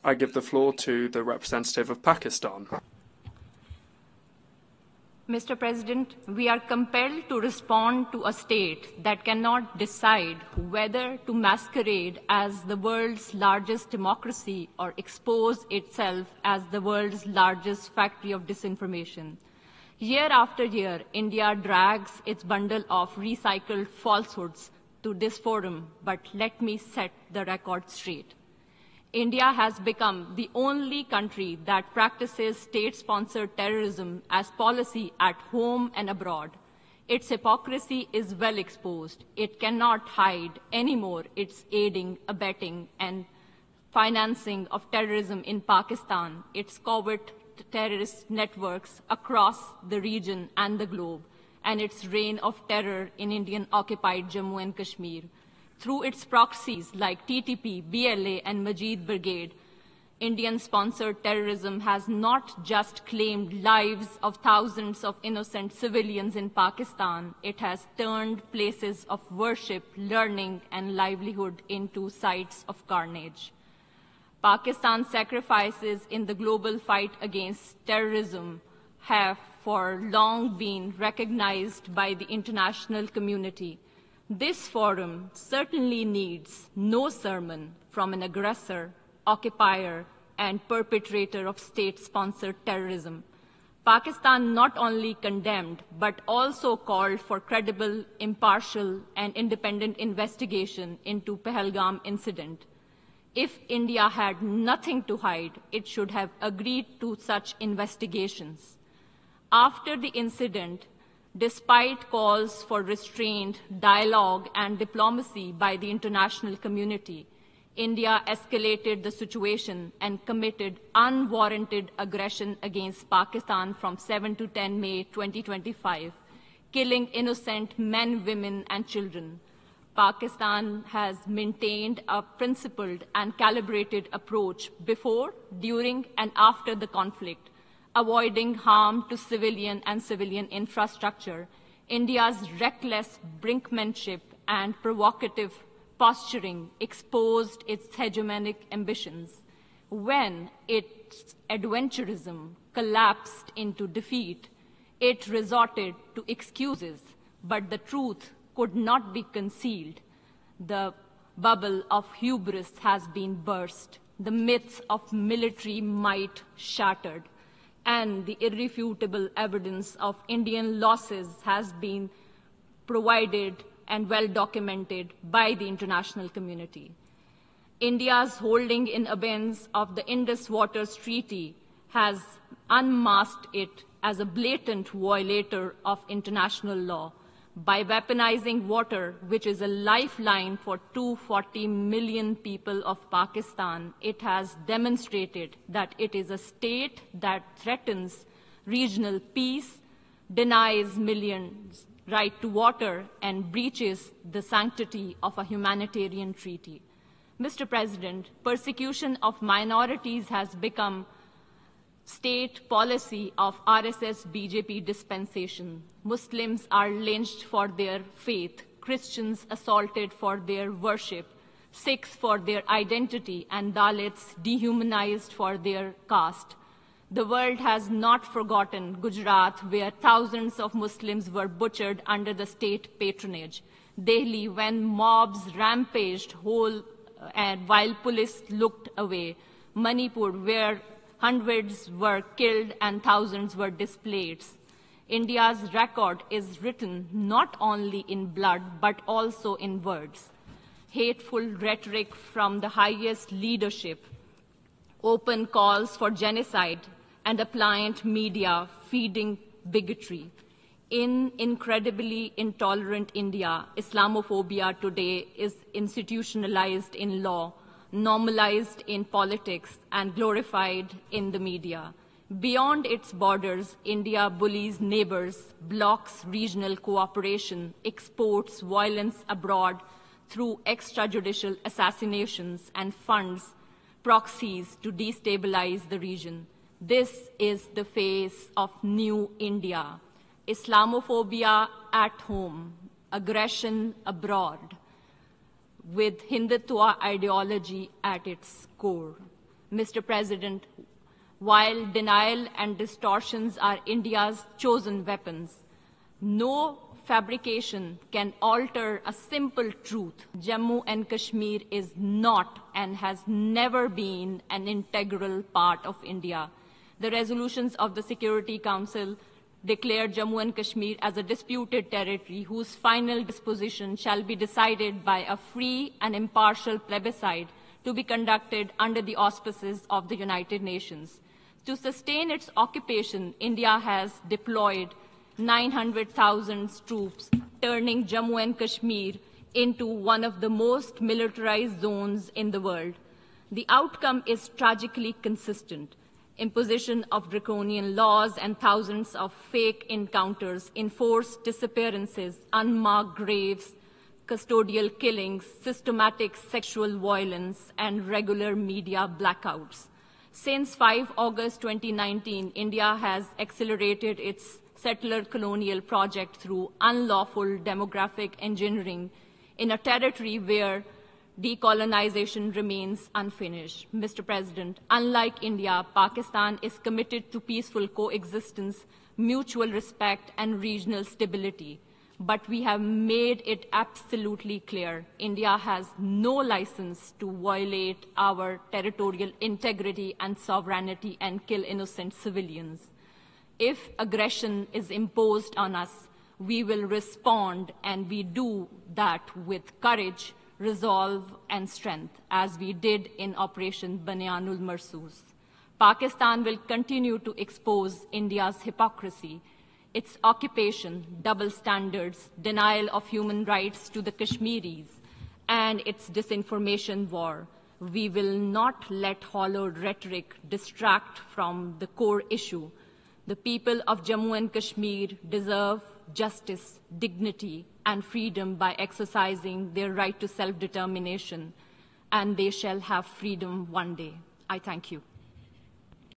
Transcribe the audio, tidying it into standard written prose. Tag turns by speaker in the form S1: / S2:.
S1: I give the floor to the representative of Pakistan.
S2: Mr. President, we are compelled to respond to a state that cannot decide whether to masquerade as the world's largest democracy or expose itself as the world's largest factory of disinformation. Year after year, India drags its bundle of recycled falsehoods to this forum, but let me set the record straight. India has become the only country that practices state-sponsored terrorism as policy at home and abroad. Its hypocrisy is well exposed. It cannot hide anymore its aiding, abetting, and financing of terrorism in Pakistan, its covert terrorist networks across the region and the globe, and its reign of terror in Indian-occupied Jammu and Kashmir. Through its proxies like TTP, BLA, and Majid Brigade, Indian-sponsored terrorism has not just claimed lives of thousands of innocent civilians in Pakistan, it has turned places of worship, learning, and livelihood into sites of carnage. Pakistan's sacrifices in the global fight against terrorism have for long been recognized by the international community. This forum certainly needs no sermon from an aggressor, occupier, and perpetrator of state-sponsored terrorism. Pakistan not only condemned, but also called for credible, impartial, and independent investigation into Pahalgam incident. If India had nothing to hide, it should have agreed to such investigations. After the incident, despite calls for restraint, dialogue, and diplomacy by the international community, India escalated the situation and committed unwarranted aggression against Pakistan from 7 to 10 May 2025, killing innocent men, women, and children. Pakistan has maintained a principled and calibrated approach before, during, and after the conflict, avoiding harm to civilian and civilian infrastructure. India's reckless brinkmanship and provocative posturing exposed its hegemonic ambitions. When its adventurism collapsed into defeat, it resorted to excuses, but the truth could not be concealed. The bubble of hubris has been burst, the myths of military might shattered, and the irrefutable evidence of Indian losses has been provided and well documented by the international community. India's holding in abeyance of the Indus Waters Treaty has unmasked it as a blatant violator of international law. By weaponizing water, which is a lifeline for 240 million people of Pakistan, it has demonstrated that it is a state that threatens regional peace, denies millions right to water, and breaches the sanctity of a humanitarian treaty. Mr. President, persecution of minorities has become state policy of RSS-BJP dispensation. Muslims are lynched for their faith, Christians assaulted for their worship, Sikhs for their identity, and Dalits dehumanized for their caste. The world has not forgotten Gujarat, where thousands of Muslims were butchered under the state patronage. Delhi, when mobs rampaged while police looked away. Manipur, where hundreds were killed and thousands were displaced. India's record is written not only in blood, but also in words. Hateful rhetoric from the highest leadership, open calls for genocide, and a pliant media feeding bigotry. In incredibly intolerant India, Islamophobia today is institutionalized in law, normalized in politics, and glorified in the media. Beyond its borders, India bullies neighbors, blocks regional cooperation, exports violence abroad through extrajudicial assassinations, and funds proxies to destabilize the region. This is the face of new India. Islamophobia at home, aggression abroad, with Hindutva ideology at its core. Mr. President, while denial and distortions are India's chosen weapons, no fabrication can alter a simple truth. Jammu and Kashmir is not and has never been an integral part of India. The resolutions of the Security Council declare Jammu and Kashmir as a disputed territory whose final disposition shall be decided by a free and impartial plebiscite to be conducted under the auspices of the United Nations. To sustain its occupation, India has deployed 900,000 troops, turning Jammu and Kashmir into one of the most militarized zones in the world. The outcome is tragically consistent. Imposition of draconian laws and thousands of fake encounters, enforced disappearances, unmarked graves, custodial killings, systematic sexual violence, and regular media blackouts. Since 5 August 2019, India has accelerated its settler colonial project through unlawful demographic engineering in a territory where decolonization remains unfinished. Mr. President, unlike India, Pakistan is committed to peaceful coexistence, mutual respect, and regional stability. But we have made it absolutely clear India has no license to violate our territorial integrity and sovereignty and kill innocent civilians. If aggression is imposed on us, we will respond, and we do that with courage, resolve, and strength, as we did in Operation Banyanul Marsoos. Pakistan will continue to expose India's hypocrisy, its occupation, double standards, denial of human rights to the Kashmiris, and its disinformation war. We will not let hollow rhetoric distract from the core issue. The people of Jammu and Kashmir deserve justice, dignity, and freedom by exercising their right to self-determination, and they shall have freedom one day. I thank you.